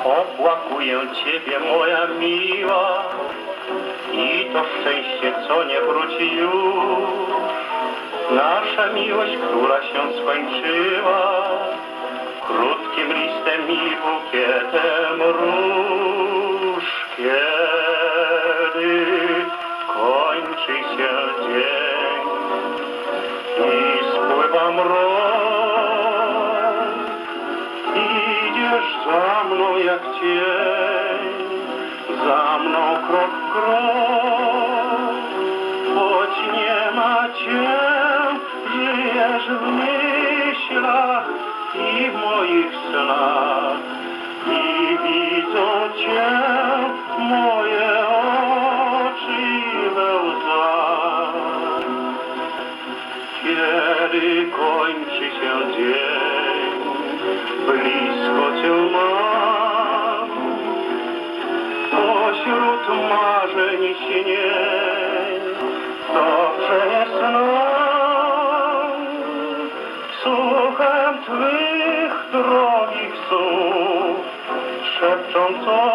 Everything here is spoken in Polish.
Opłakuję Ciebie, moja miła, i to szczęście, co nie wróci już. Nasza miłość, która się skończyła, krótkim listem i bukietem róż. Kiedy kończy się dzień i spływa mrok, idziesz za mną jak cień, za mną krok w krok, choć nie ma cię, żyjesz w myślach i w moich snach, i widzą cię moje oczy we łzach. Kiedy kończy się dzień, blisko cię mam, pośród marzeń i śnień, dobrze jest nam. Słuchem Twych drogich słów, szepcząc o